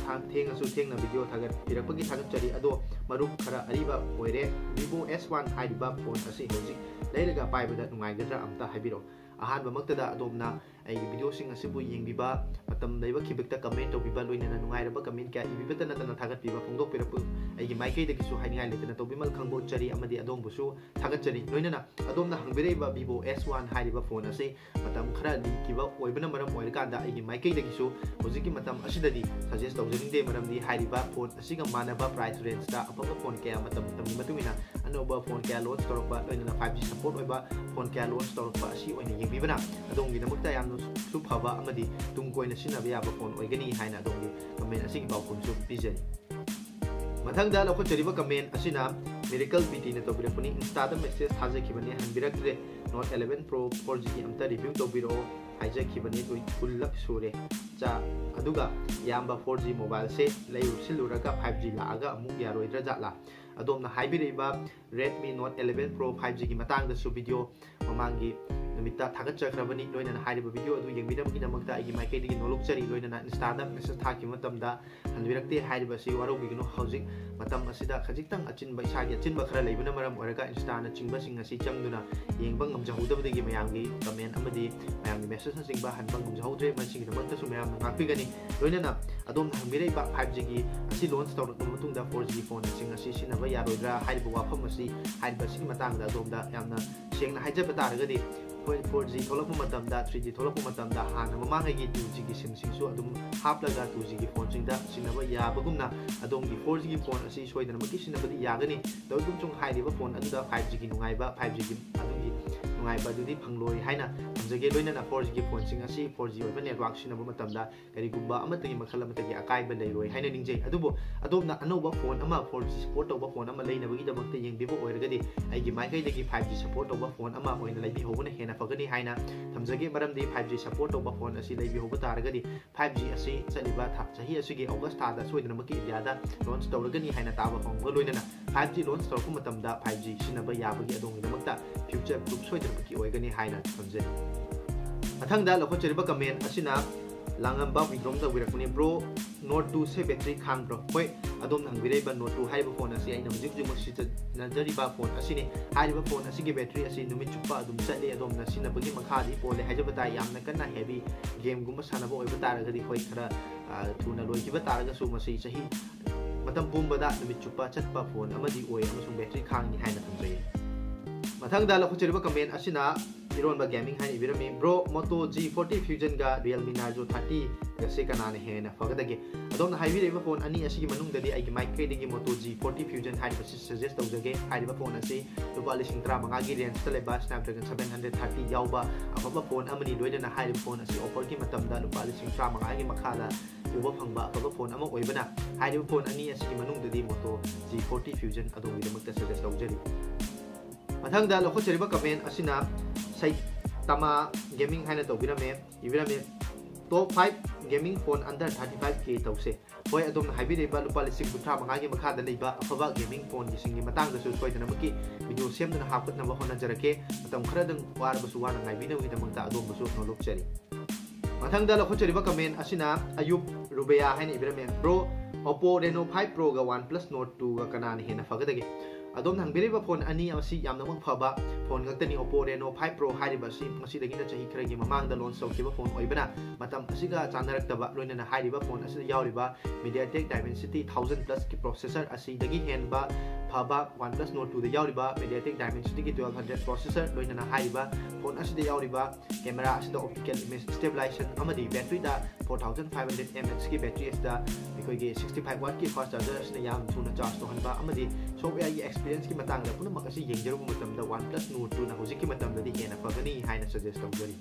A: ꯊꯦꯡꯉꯁꯨ ꯊꯦꯡꯅ ꯚꯤꯗꯤꯑꯣ ꯊꯥꯒꯠꯄꯤꯔꯛꯄꯒꯤ ꯊꯥꯒꯠꯆꯔꯤ ꯑꯗꯣ ꯃꯔꯨꯞ ꯈꯔ ꯑꯔꯤꯕ ꯑꯣꯏꯔꯦ Vivo S1 ꯍꯥꯏꯔꯤꯕ ꯐꯣꯟ ꯑꯁꯤ ꯍꯧꯖꯤꯛ ꯂꯩꯔꯒ ꯄꯥꯏꯕꯗ ꯅꯨꯡꯉꯥꯏꯒꯗ꯭ꯔꯥ ꯑꯝꯇ ꯍꯥꯏꯕꯤꯔꯛꯑꯣ ꯑꯍꯥꯟꯕꯃꯛꯇꯗ ꯑꯗꯣꯝꯅ ꯑꯩꯒꯤ ꯚꯤꯗꯤꯑꯣꯁꯤꯡ ꯑꯁꯤꯕꯨ ꯌꯦꯡꯕꯤꯕ ꯃꯇꯝ ꯂꯩꯕ ꯈꯤꯕꯛꯇ ꯀꯃꯦꯟ ꯇꯧꯕꯤꯕ ꯂꯣꯏꯅꯅ ꯅꯨꯡꯉꯥꯏꯔꯕ ꯀꯃꯦꯟ ꯀꯌꯥ ꯏꯕꯤꯕꯇ ꯅꯠꯇꯅ ꯊꯥꯒꯠꯄꯤꯕ ꯐꯣꯡꯗꯣꯛꯄꯤꯔꯛꯄ ꯑꯩꯒꯤ ꯃꯥꯏꯀꯩꯗꯒꯤꯁꯨ ꯍꯥꯏꯅꯤꯡꯉꯥꯏ ꯂꯩꯇꯅ ꯇꯧꯕꯤꯃꯜ ꯈꯪꯕ ꯎꯠꯆꯔꯤ ꯑꯃꯗꯤ ꯑꯗꯣꯝꯕꯨꯁꯨ ꯊꯥꯒꯠꯆꯔꯤ ꯂꯣꯏꯅꯅ ꯑꯗꯣꯝꯅ ꯍꯪꯕꯤꯔꯛꯏꯕ Vivo S1 ꯍꯥꯏꯔꯤꯕ ꯐꯣꯟ ꯑꯁꯤ ꯃꯇꯝ ꯈꯔ ꯂꯤꯈꯤꯕ ꯑꯣꯏꯕꯅ ꯃꯔꯝ ꯑꯣꯏꯔꯀꯥꯟꯗ ꯑꯩꯒꯤ ꯃꯥꯏꯀꯩꯗꯒꯤꯁꯨ ꯍꯧꯖꯤꯛꯀꯤ ꯃꯇꯝ ꯑꯁꯤꯗꯗꯤ ꯁꯖꯦꯁ ꯇꯧꯖꯅꯤꯡꯗꯦ ꯃꯔꯝꯗꯤ ꯍꯥꯏꯔꯤꯕ ꯐꯣꯟ ꯑꯁꯤꯒ ꯃꯥꯟꯅꯕ ꯄ꯭ꯔꯥꯏꯁ ꯔꯦꯟꯖꯇ ꯑꯐꯕ ꯐꯣꯟ ꯀꯌꯥ ꯃꯇꯝꯒꯤ ꯃꯇꯨꯡ ꯏꯟꯅ ꯑꯅꯧꯕ phone kaya launch taurakpa loinana 5G support oiba phone kaya launch taurakpa asi oina yengbibana adonggidamakta yamna su phaba amadi tungkoina sinaba yaba phone oigani haina adonggi comment asigi pawkhumsu pijai mathangda lakhotjariba comment asina miracle pt na tobirakpani insta da message thajakibani hanbirakre Note 11 Pro 4G amta review tobiro haijakibani kullak sure cha aduga yamba 4G mobile se leirusiluraga 5G laaga amuk yaroidra jatla adomna haibiriba Redmi Note 11 Pro 5G gi matangda su video mamangi numita thagachakrabani loinana haiba video adu yengbidamaginamakta igi maikaidigi nolokchari loinana insta da message thaki matamda hanbirakte haiba si warobigino hojik matam asida khajiktang achinba isagi achinba khara leibana maram oraga insta na chingba sing asi changduna yengba ngamjahudabadagi mayamgi comment amadi mayamgi message na chingba hanba ngamjahudre masigi namakta su mayam ngakpigani loinana adom hangbiraiba 5G gi asi launch tawrakpa matungda 4G phone sing asi sinaba yaroidra haiba wafam asi haiba sigi matangda adomda yamna sengna haijaba taragadi 4G tholakpa matamda 3G tholakpa matamda hana mamangai 2G gi sim singsu adum haplaga 2G gi phone singda sinaba yabagumna adomgi 4G gi phone asi soidana maki sinabadi yagani dawdum chung hairiba phone aduda 5G gi nungaiba 5G gi adugi nungaiba adudi phangloi haina ꯊꯝꯖꯒꯦ ꯂꯣꯏꯅꯅ 4G ꯐꯣꯟꯁꯤꯡ ꯑꯁꯤ 4G ꯑꯣꯏꯕ network ꯁꯤꯖꯤꯟꯅꯕ ꯃꯇꯝꯗ ꯀꯔꯤꯒꯨꯝꯕ ꯑꯃꯠꯇꯒꯤ ꯃꯈꯜ ꯑꯃꯠꯇꯒꯤ ꯑꯀꯥꯏꯕ ꯂꯩꯔꯣꯏ ꯍꯥꯏꯅ ꯅꯤꯡꯖꯩ ꯑꯗꯨꯕꯨ ꯑꯗꯣꯝꯅ ꯑꯅꯧꯕ ꯐꯣꯟ ꯑꯃ 4G ꯁꯄꯣꯔꯠ ꯇꯧꯕ ꯐꯣꯟ ꯑꯃ ꯂꯩꯅꯕꯒꯤꯗꯃꯛꯇ ꯌꯦꯡꯕꯤꯕ ꯑꯣꯏꯔꯒꯗꯤ ꯑꯩꯒꯤ ꯃꯥꯏꯀꯩꯗꯒꯤ 5G ꯁꯄꯣꯔꯠ ꯇꯧꯕ ꯐꯣꯟ ꯑꯃ ꯑꯣꯏꯅ ꯂꯩꯕꯤꯍꯧꯕꯅ ꯍꯦꯟꯅ ꯐꯒꯅꯤ ꯍꯥꯏꯅ ꯊꯝꯖꯒꯦ ꯃꯔꯝꯗꯤ 5G ꯁꯄꯣꯔꯠ ꯇꯧꯕ ꯐꯣꯟ ꯑꯁꯤ ꯂꯩꯕꯤꯍꯧꯕ ꯇꯥꯔꯒꯗꯤ 5G ꯑꯁꯤ ꯆꯠꯂꯤꯕ ꯆꯍꯤ ꯑꯁꯤꯒꯤ ꯑꯣꯒꯁꯠ ꯊꯥꯗ ꯁꯣꯏꯗꯅꯃꯛꯀꯤ ꯏꯟꯗꯤꯌꯥꯗ ꯂꯣꯟꯆ ꯇꯧꯔꯒꯅꯤ ꯍꯥꯏꯅ ꯇꯥꯕ ꯐꯪꯕꯒ ꯂꯣꯏꯅꯅ 5G ꯂꯣꯟꯆ ꯇꯧꯔꯛꯄ ꯃꯇꯝꯗ 5G ꯁꯤꯖꯤꯟꯅꯕ ꯌꯥꯕꯒꯤ ꯑꯗꯣꯝꯒꯤꯗꯃꯛꯇ ꯐ꯭ꯌꯨꯆꯔ ꯄ꯭ꯔꯨꯐ ꯁꯣꯏꯗꯅꯃꯛꯀꯤ ꯑꯣꯏꯒꯅꯤ ꯍꯥꯏꯅ ꯊꯝꯖꯔꯤ ꯃꯊꯪꯗ ꯂꯧꯈꯠꯆꯔꯤꯕ ꯀꯃꯦꯟ ꯑꯁꯤꯅ ꯂꯥꯡꯉꯝꯕ ꯋꯤꯗ꯭ꯔꯣꯝ ꯇꯧꯕꯤꯔꯛꯄꯅꯤ ꯕ꯭ꯔꯣ ꯅꯣꯠ 2 ꯁꯦ ꯕꯦꯇ꯭ꯔꯤ ꯈꯥꯡꯕ꯭ꯔꯣ ꯍꯣꯏ ꯑꯗꯣꯝꯅ ꯍꯪꯕꯤꯔꯛꯏꯕ ꯅꯣꯠ 2 ꯍꯥꯏꯔꯤꯕ ꯐꯣꯟ ꯑꯁꯤ ꯑꯩꯅ ꯍꯧꯖꯤꯛꯃꯛ ꯁꯤꯖꯤꯟꯅꯖꯔꯤꯕ ꯐꯣꯟ ꯑꯁꯤꯅꯤ ꯍꯥꯏꯔꯤꯕ ꯐꯣꯟ ꯑꯁꯤꯒꯤ ꯕꯦꯇ꯭ꯔꯤ ꯑꯁꯤ ꯅꯨꯃꯤꯠ ꯆꯨꯞꯄ ꯑꯗꯨꯝ ꯆꯠꯂꯤ ꯑꯗꯣꯝꯅ ꯁꯤꯖꯤꯟꯅꯕꯒꯤ ꯃꯈꯥꯗꯤ ꯄꯣꯜꯂꯦ ꯍꯥꯏꯖꯕ ꯇꯥꯏ ꯌꯥꯝꯅ ꯀꯟꯅ ꯍꯦꯚꯤ ꯒꯦꯝꯒꯨꯝꯕ ꯁꯥꯟꯅꯕ ꯑꯣꯏꯕ ꯇꯥꯔꯒꯗꯤ ꯍꯣꯏ ꯈꯔ ꯊꯨꯅ ꯂꯣꯏꯈꯤꯕ ꯇꯥꯔꯒꯁꯨ ꯃꯁꯤ ꯆꯍꯤ ꯃꯇꯝ ꯄꯨꯝꯕꯗ ꯅꯨꯃꯤꯠ ꯆꯨꯞꯄ ꯆꯠꯄ ꯐꯣꯟ ꯑꯃꯗꯤ ꯑꯣꯏ ꯑꯃꯁꯨꯡ ꯕꯦꯇ꯭ꯔꯤ ꯈꯥꯡꯉꯤ ꯍꯥꯏꯅ ꯊꯝꯖꯩ ꯃꯊꯪꯗ ꯂꯧꯈꯠꯆꯔꯤꯕ ꯀꯃꯦꯟ ꯑꯁꯤꯅ ꯏꯔꯣꯟꯕ ꯒꯦꯃꯤꯡ ꯍꯥꯏꯅ ꯏꯕꯤꯔꯝꯃꯤ ꯕ꯭ꯔꯣ ꯃꯣꯇꯣ G40 ꯐ꯭ꯌꯨꯖꯟꯒ ꯔꯤꯌꯦꯜꯃꯤ ꯅꯥꯔꯖꯣ 30 ꯒꯁꯦ ꯀꯅꯥꯅ ꯍꯦꯟꯅ ꯐꯒꯗꯒꯦ ꯑꯗꯣꯝꯅ ꯍꯥꯏꯕꯤꯔꯤꯕ ꯐꯣꯟ ꯑꯅꯤ ꯑꯁꯤꯒꯤ ꯃꯅꯨꯡꯗꯗꯤ ꯑꯩꯒꯤ ꯃꯥꯏꯀꯩꯗꯒꯤ ꯃꯣꯇꯣ G40 ꯐ꯭ꯌꯨꯖꯟ ꯍꯥꯏꯔꯤꯕꯁꯤ ꯁꯖꯦꯁ ꯇꯧꯖꯒꯦ ꯍꯥꯏꯔꯤꯕ ꯐꯣꯟ ꯑꯁꯤ ꯂꯨꯄꯥ 15,000ꯒꯤ ꯔꯦꯟꯖꯇ ꯂꯩꯕ Snapdragon 730 ꯌꯥꯎꯕ ꯑꯐꯕ ꯐꯣन ꯑꯃꯅꯤ ꯂꯣꯏꯅꯅ ꯍꯥꯏꯔꯤꯕ ꯐꯣन ꯑꯁꯤ ꯑꯣꯐꯔꯒꯤ ꯃꯇꯝꯗ ꯂꯨꯄꯥ 15,000ꯒꯤ ꯃꯈꯥꯗ ꯎꯕ ꯐꯪꯕ ꯑꯐꯕ ꯐꯣꯟ ꯑꯃ ꯑꯣꯏꯕꯅ ꯍꯥꯏꯔꯤꯕ ꯐꯣꯟ ꯑꯅꯤ ꯑꯁꯤꯒꯤ ꯃꯅꯨꯡꯗꯗꯤ ꯃꯣꯇꯣ G40 ꯐ꯭ꯌꯨꯖꯟ ꯑꯗꯣꯝꯒꯤꯗꯃꯛꯇ ꯁꯖꯦꯁ ꯇꯧꯖꯔꯤ ꯃꯊꯪꯗ ꯂꯧꯈꯠꯆꯔꯤꯕ ꯀꯃꯦꯟ ꯑꯁꯤꯅ ꯁꯩꯇꯃꯥ ꯒꯦꯃꯤꯡ ꯍꯥꯏꯅ ꯇꯧꯕꯤꯔꯝꯃꯦ ꯏꯕꯤꯔꯝꯃꯦ ꯇꯣꯞ 5 ꯒꯦꯃꯤꯡ ꯐꯣꯟ ꯑꯟꯗꯔ 35K ꯇꯧꯁꯦ ꯍꯣꯏ ꯑꯗꯣꯝꯅ ꯍꯥꯏꯕꯤꯔꯤꯕ ꯂꯨꯄꯥ 35,000ꯒꯤ ꯃꯈꯥꯗ ꯂꯩꯕ ꯑꯐꯕ ꯒꯦꯃꯤꯡ ꯐꯣꯟꯒꯤꯁꯤꯡꯒꯤ ꯃꯇꯥꯡꯗꯁꯨ ꯁꯣꯏꯗꯅꯃꯛꯀꯤ ꯚꯤꯗꯤꯑꯣ ꯁꯦꯝꯗꯨꯅ ꯍꯥꯞꯀꯠꯅꯕ ꯍꯣꯠꯅꯖꯔꯛꯀꯦ ꯃꯇꯝ ꯈꯔꯗꯪ ꯋꯥꯔꯕꯁꯨ ꯋꯥꯅ ꯉꯥꯏꯕꯤꯅꯕꯒꯤꯗꯃꯛꯇ ꯑꯗꯣꯝꯕꯨꯁꯨ ꯅꯣꯛꯆꯔꯤ ꯃꯊꯪꯗ ꯂꯧꯈꯠꯆꯔꯤꯕ ꯀꯃꯦꯟ ꯑꯁꯤꯅ ꯑꯌꯨꯕ ꯔꯨꯕꯦꯌꯥ ꯍꯥꯏꯅ ꯏꯕꯤꯔꯝꯃꯦ ꯕ꯭ꯔꯣ Oppo Reno 5 Pro ꯒ OnePlus Nord 2 ꯒ ꯀꯅꯥꯅ ꯍꯦꯟꯅ ꯐꯒꯗꯒꯦ ꯑꯗꯣꯝꯅ ꯍꯪꯕꯤꯔꯤꯕ ꯐꯣꯟ ꯑꯅꯤ ꯑꯁꯤ ꯌꯥꯝꯅꯃꯛ ꯐꯕ ꯐꯣꯟ ꯉꯥꯛꯇꯅꯤ Oppo Reno 5 Pro ꯍꯥꯏꯔꯤꯕ ꯑꯁꯤ ꯃꯁꯤꯗꯒꯤꯅ ꯆꯍꯤ ꯈꯔꯒꯤ ꯃꯃꯥꯡꯗ ꯂꯣꯟꯆ ꯇꯧꯈꯤꯕ ꯐꯣꯟ ꯑꯣꯏꯕꯅ ꯃꯇꯝ ꯑꯁꯤꯒ ꯆꯥꯟꯅꯔꯛꯇꯕ ꯂꯣꯏꯅꯅ ꯍꯥꯏꯔꯤꯕ ꯐꯣꯟ ꯑꯁꯤꯗ ꯌꯥꯎꯔꯤꯕ MediaTek Dimensity 1000+ ꯒꯤ ꯄ꯭ꯔꯣꯁꯦꯁꯔ ꯑꯁꯤꯗꯒꯤ ꯍꯦꯟꯕ ꯐꯕ OnePlus Nord 2 ꯗ ꯌꯥꯎꯔꯤꯕ MediaTek Dimensity 1200 ꯄ꯭ꯔꯣꯁꯦꯁꯔ ꯂꯣꯏꯅꯅ ꯍꯥꯏꯔꯤꯕ ꯐꯣꯟ ꯑꯁꯤꯗ ꯌꯥꯎꯔꯤꯕ ꯀꯦꯃꯦꯔꯥ ꯑꯁꯤꯗ ꯑꯣꯞꯇꯤꯀꯦꯜ ꯏꯃꯦꯖ ꯁ꯭ꯇꯦꯕꯤꯂꯥꯏꯖꯦꯁꯟ ꯑꯃꯗꯤ ꯕꯦꯇ꯭ꯔꯤꯗ 4500 mAh ꯒꯤ ꯕꯦꯇ꯭ꯔꯤ ꯑꯁꯤꯗ ꯑꯩꯈꯣꯏꯒꯤ 65 ꯋꯥꯠꯀꯤ ꯐꯥꯁꯠ ꯆꯥꯔꯖꯔ ꯑꯁꯤꯅ ꯌꯥꯝ ꯊꯨꯅ ꯆꯥꯔꯖ ꯇꯧꯍꯟꯕ ꯑꯃꯗꯤ ꯁꯣꯐꯋꯦꯌꯔꯒꯤ ꯑꯦꯛꯁꯄꯤꯔꯤꯌꯦꯟꯁꯀꯤ ꯃꯇꯥꯡꯗ ꯄꯨꯝꯅꯃꯛ ꯑꯁꯤ ꯌꯦꯡꯖꯔꯨꯕ ꯃꯇꯝꯗ OnePlus Nord 2ꯅ ꯍꯧꯖꯤꯛꯀꯤ ꯃꯇꯝꯗꯗꯤ ꯍꯦꯟꯅ ꯐꯒꯅꯤ ꯍꯥꯏꯅ ꯁꯖꯦꯁ ꯇꯧꯖꯔꯤ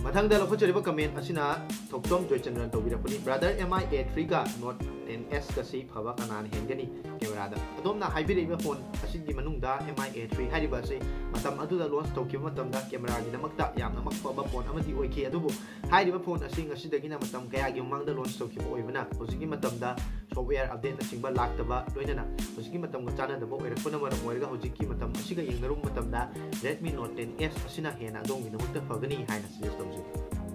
A: ꯃꯊꯪꯗ ꯂꯧꯈꯠꯆꯔꯤꯕ ꯀꯃꯦꯟ ꯑꯁꯤꯅ ꯊꯣꯛꯆꯣꯝ ꯖꯣꯏꯆꯟꯗ꯭ꯔꯟ ꯇꯧꯕꯤꯔꯛꯄꯅꯤ ꯕ꯭ꯔꯗꯔ MI A3 ꯒ Note 10s ꯒꯁꯤ ꯐꯕ ꯀꯅꯥꯅ ꯍꯦꯟꯒꯅꯤ ꯀꯦꯃꯦꯔꯥꯗ ꯑꯗꯣꯝꯅ ꯍꯥꯏꯕꯤꯔꯤꯕ ꯐꯣꯟ ꯑꯁꯤꯒꯤ ꯃꯅꯨꯡꯗ MI A3 ꯍꯥꯏꯔꯤꯕ ꯑꯁꯤ ꯃꯇꯝ ꯑꯗꯨꯗ ꯂꯣꯟꯆ ꯇꯧꯈꯤꯕ ꯃꯇꯝꯗ ꯀꯦꯃꯦꯔꯥꯒꯤꯗꯃꯛꯇ ꯌꯥꯝꯅꯃꯛ ꯐꯕ ꯐꯣꯟ ꯑꯃꯗꯤ ꯑꯣꯏꯈꯤ ꯑꯗꯨꯕꯨ ꯍꯥꯏꯔꯤꯕ ꯐꯣꯟ ꯑꯁꯤ ꯉꯁꯤꯗꯒꯤꯅ ꯃꯇꯝ ꯀꯌꯥꯒꯤ ꯃꯃꯥꯡꯗ ꯂꯣꯟꯆ ꯇꯧꯈꯤꯕ ꯑꯣꯏꯕꯅ ꯍꯧꯖꯤꯛꯀꯤ ꯃꯇꯝꯗ ꯁꯣꯐꯋꯦꯌꯔ ꯑꯞꯗꯦꯠꯅꯆꯤꯡꯕ ꯂꯥꯛꯇꯕ ꯂꯣꯏꯅꯅ ꯍꯧꯖꯤꯛꯀꯤ ꯃꯇꯝꯒ ꯆꯥꯟꯅꯗꯕ ꯑꯣꯏꯔꯛꯄꯅ ꯃꯔꯝ ꯑꯣꯏꯔꯒ ꯍꯧꯖꯤꯛꯀꯤ ꯃꯇꯝ ꯑꯁꯤꯒ ꯌꯦꯡꯅꯔꯨꯕ ꯃꯇꯝꯗ Redmi Note 10s ꯑꯁꯤꯅ ꯍꯦꯟꯅ ꯑꯗꯣꯝꯒꯤꯗꯃꯛꯇ ꯐꯒꯅꯤ ꯍꯥꯏꯅ ꯁꯖꯦꯁ ꯇꯧꯖꯩ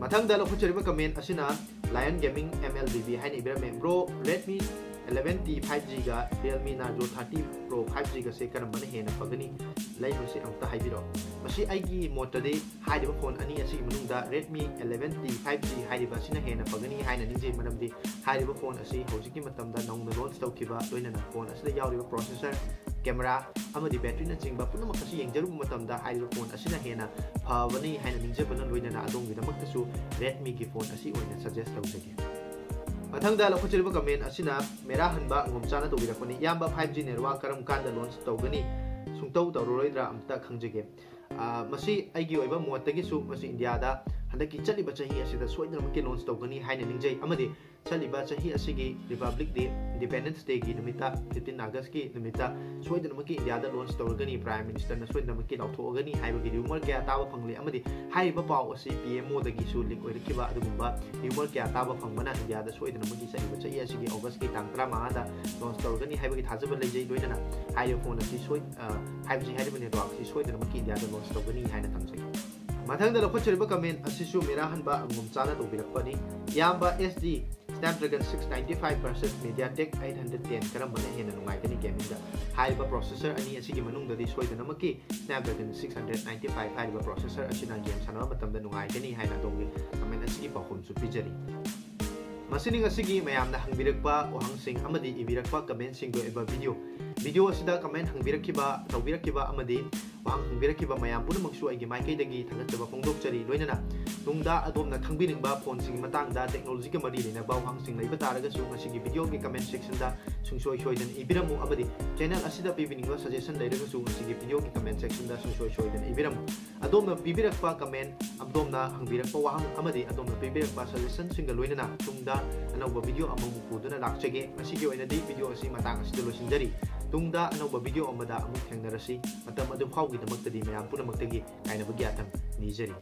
A: ꯃꯊꯪꯗ ꯂꯧꯈꯠꯆꯔꯤꯕ ꯀꯃꯦꯟ ꯑꯁꯤꯅ Lion Gaming MLBB ꯍꯥꯏꯅ ꯏꯕꯤꯔꯝꯃꯦ ꯕ꯭ꯔꯣ Redmi 11T 5G ꯒ Realme Narzo 30 Pro 5G ꯒꯁꯦ ꯀꯔꯝꯕꯅ ꯍꯦꯟꯅ ꯐꯒꯅꯤ ꯂꯩꯕꯁꯤ ꯑꯃꯨꯛꯇ ꯍꯥꯏꯕꯤꯔꯛꯑꯣ ꯃꯁꯤ ꯑꯩꯒꯤ ꯃꯣꯠꯇꯗꯤ ꯍꯥꯏꯔꯤꯕ ꯐꯣꯟ ꯑꯅꯤ ꯑꯁꯤꯒꯤ ꯃꯅꯨꯡꯗ Redmi 11T 5G ꯍꯥꯏꯔꯤꯕ ꯑꯁꯤꯅ ꯍꯦꯟꯅ ꯐꯒꯅꯤ ꯍꯥꯏꯅ ꯅꯤꯡꯖꯩ ꯃꯔꯝꯗꯤ ꯍꯥꯏꯔꯤꯕ ꯐꯣꯟ ꯑꯁꯤ ꯍꯧꯖꯤꯛꯀꯤ ꯃꯇꯝꯗ ꯅꯧꯅ ꯂꯣꯟꯆ ꯇꯧꯈꯤꯕ ꯂꯣꯏꯅꯅ ꯐꯣꯟ ꯑꯁꯤꯗ ꯌꯥꯎꯔꯤꯕ ꯄ꯭ꯔꯣꯁꯦꯁꯔ ꯀꯦꯃꯦꯔꯥ ꯑꯃꯗꯤ ꯕꯦꯇ꯭ꯔꯤꯅꯆꯤꯡꯕ ꯄꯨꯝꯅꯃꯛ ꯑꯁꯤ ꯌꯦꯡꯖꯔꯨꯕ ꯃꯇꯝꯗ ꯍꯥꯏꯔꯤꯕ ꯐꯣꯟ ꯑꯁꯤꯅ ꯍꯦꯟꯅ ꯐꯕꯅꯤ ꯍꯥꯏꯅ ꯅꯤꯡꯖꯕꯅ ꯂꯣꯏꯅꯅ ꯑꯗꯣꯝꯒꯤꯗꯃꯛꯇꯁꯨ Redmi-ꯒꯤ ꯐꯣꯟ ꯑꯁꯤ ꯑꯣꯏꯅ ꯁꯖꯦꯁ ꯇꯧꯖꯒꯦ ꯃꯊꯪꯗ ꯂꯧꯈꯠꯆꯔꯤꯕ ꯀꯃꯦꯟ ꯑꯁꯤꯅ ꯃꯦꯔꯥ ꯍꯟꯕ ꯉꯣꯝꯆꯥꯅ ꯇꯧꯕꯤꯔꯛꯄꯅꯤ ꯏꯌꯥꯝꯕ 5G ꯅꯦꯠꯋꯥꯔꯛ ꯀꯔꯝ ꯀꯥꯟꯗ ꯂꯣꯟꯆ ꯇꯧꯒꯅꯤ ꯁꯨꯡꯇꯧ ꯇꯧꯔꯔꯣꯏꯗ꯭ꯔꯥ ꯑꯝꯇ ꯈꯪꯖꯒꯦ ꯃꯁꯤ ꯑꯩꯒꯤ ꯑꯣꯏꯕ ꯃꯣꯠꯇꯒꯤꯁꯨ ꯃꯁꯤ ꯏꯟꯗꯤꯌꯥꯗ ꯍꯟꯗꯛꯀꯤ ꯆꯠꯂꯤꯕ ꯆꯍꯤ ꯑꯁꯤꯗ ꯁꯣꯏꯗꯅꯃꯛꯀꯤ ꯂꯣꯟꯆ ꯇꯧꯒꯅꯤ ꯍꯥꯏꯅ ꯅꯤꯡꯖꯩ ꯑꯃꯗꯤ ꯆꯠꯂꯤꯕ ꯆꯍꯤ ꯑꯁꯤꯒꯤ ꯔꯤꯄꯕ꯭ꯂꯤꯛ ꯗꯦ ꯏꯟꯗꯤꯄꯦꯟꯗꯦꯟꯁ ꯗꯦꯒꯤ ꯅꯨꯃꯤꯠꯇ 15 ꯑꯥꯒꯁꯠꯀꯤ ꯅꯨꯃꯤꯠꯇ ꯁꯣꯏꯗꯅꯃꯛꯀꯤ ꯏꯟꯗꯤꯌꯥꯗ ꯂꯣꯟꯆ ꯇꯧꯔꯒꯅꯤ ꯄ꯭ꯔꯥꯏꯝ ꯃꯤꯅꯤꯁꯇꯔꯅ ꯁꯣꯏꯗꯅꯃꯛꯀꯤ ꯂꯥꯎꯊꯣꯛꯑꯒꯅꯤ ꯍꯥꯏꯕꯒꯤ ꯔꯤꯃꯔ ꯀꯌꯥ ꯇꯥꯕ ꯐꯪꯂꯤ ꯑꯃꯗꯤ ꯍꯥꯏꯔꯤꯕ ꯄꯥꯎ ꯑꯁꯤ PMO-ꯗꯒꯤꯁꯨ ꯂꯤꯛ ꯑꯣꯏꯔꯛꯈꯤꯕ ꯑꯗꯨꯒꯨꯝꯕ ꯔꯤꯃꯔ ꯀꯌꯥ ꯇꯥꯕ ꯐꯪꯕꯅ ꯏꯟꯗꯤꯌꯥꯗ ꯁꯣꯏꯗꯅꯃꯛꯀꯤ ꯆꯠꯂꯤꯕ ꯆꯍꯤ ꯑꯁꯤꯒꯤ ꯑꯣꯒꯁꯠꯀꯤ ꯇꯥꯡ 15ꯗ ꯂꯣꯟꯆ ꯇꯧꯔꯒꯅꯤ ꯍꯥꯏꯕꯒꯤ ꯊꯥꯖꯕ ꯂꯩꯖꯩ ꯂꯣꯏꯅꯅ ꯍꯥꯏꯔꯤꯕ ꯐꯣꯟ ꯑꯁꯤ 5G ꯍꯥꯏꯔꯤꯕ ꯅꯦꯠꯋꯥꯔꯛ ꯑꯁꯤ ꯁꯣꯏꯗꯅꯃꯛꯀꯤ ꯏꯟꯗꯤꯌꯥꯗ ꯂꯣꯟꯆ ꯇꯧꯒꯅꯤ ꯍꯥꯏꯅ ꯊꯝꯖꯒꯦ ꯃꯊꯪꯗ ꯂꯧꯈꯠꯆꯔꯤꯕ ꯀꯃꯦꯟ ꯑꯁꯤꯁꯨ ꯃꯦꯔꯥ ꯍꯟꯕ ꯑꯉꯣꯝꯆꯥꯅ ꯇꯧꯕꯤꯔꯛꯄꯅꯤ ꯏꯌꯥꯝꯕ SD Snapdragon 695 versus MediaTek 810 karambana hena nungaigani gaming da haiba processor ani asigi manungdadi soidanamaki Snapdragon 695 haiba processor asina game sanaba matamda nungaigani haina dongi comment asigi pahum su pijari masining asigi mayamna hangbirakpa ohangsing amadi ibirakpa comment sing do eba video asida comment hangbirakkiba tawbirakkiba amadi wahang hangbirakkiba mayam punamaksu aigi maikai dagi thagattaba phongdokchari loinana ꯇꯨꯡꯗ ꯑꯗꯣꯝꯅ ꯈꯪꯕꯤꯅꯤꯡꯕ ꯐꯣꯟꯁꯤꯡꯒꯤ ꯃꯇꯥꯡꯗ ꯇꯦꯛꯅꯣꯂꯣꯖꯤꯒ ꯃꯔꯤ ꯂꯩꯅꯕ ꯋꯥꯍꯪꯁꯤꯡ ꯂꯩꯕ ꯇꯥꯔꯒꯁꯨ ꯃꯁꯤꯒꯤ ꯚꯤꯗꯤꯑꯣꯒꯤ comment ꯁꯦꯛꯁꯟꯗ ꯁꯨꯡꯁꯣꯏ ꯁꯣꯏꯗꯅ ꯏꯕꯤꯔꯝꯃꯨ ꯑꯃꯗꯤ ꯆꯦꯅꯦꯜ ꯑꯁꯤꯗ ꯄꯤꯕꯤꯅꯤꯡꯕ ꯁꯖꯦꯁꯟ ꯂꯩꯔꯒꯁꯨ ꯃꯁꯤꯒꯤ ꯚꯤꯗꯤꯑꯣꯒꯤ ꯀꯃꯦꯟ ꯁꯦꯛꯁꯟꯗ ꯁꯨꯡꯁꯣꯏ ꯁꯣꯏꯗꯅ ꯏꯕꯤꯔꯝꯃꯨ ꯑꯗꯣꯝꯅ ꯄꯤꯕꯤꯔꯛꯄ ꯀꯃꯦꯟ ꯑꯗꯣꯝꯅ ꯍꯪꯕꯤꯔꯛꯄ ꯋꯥꯍꯪ ꯑꯃꯗꯤ ꯑꯗꯣꯝꯅ ꯄꯤꯕꯤꯔꯛꯄ ꯁꯖꯦꯁꯟꯁꯤꯡꯒ ꯂꯣꯏꯅꯅ ꯇꯨꯡꯗ ꯑꯅꯧꯕ ꯚꯤꯗꯤꯑꯣ ꯑꯃꯃꯨꯛ ꯄꯨꯗꯨꯅ ꯂꯥꯛꯆꯒꯦ ꯉꯁꯤꯒꯤ ꯑꯣꯏꯅꯗꯤ ꯚꯤꯗꯤꯑꯣ ꯑꯁꯤ ꯃꯇꯥꯡ ꯑꯁꯤꯗ ꯂꯣꯏꯁꯤꯟꯖꯔꯤ ꯇꯨꯡꯗ ꯑꯅꯧꯕ ꯚꯤꯗꯤꯑꯣ ꯑꯃꯗ ꯑꯃꯨꯛ ꯊꯦꯡꯅꯔꯁꯤ ꯃꯇꯝ ꯑꯗꯨ ꯐꯥꯎꯒꯤꯗꯃꯛꯇꯗꯤ ꯃꯌꯥꯝ ꯄꯨꯝꯅꯃꯛꯇꯒꯤ ꯀꯥꯏꯅꯕꯒꯤ ꯌꯥꯊꯪ ꯅꯤꯖꯔꯤ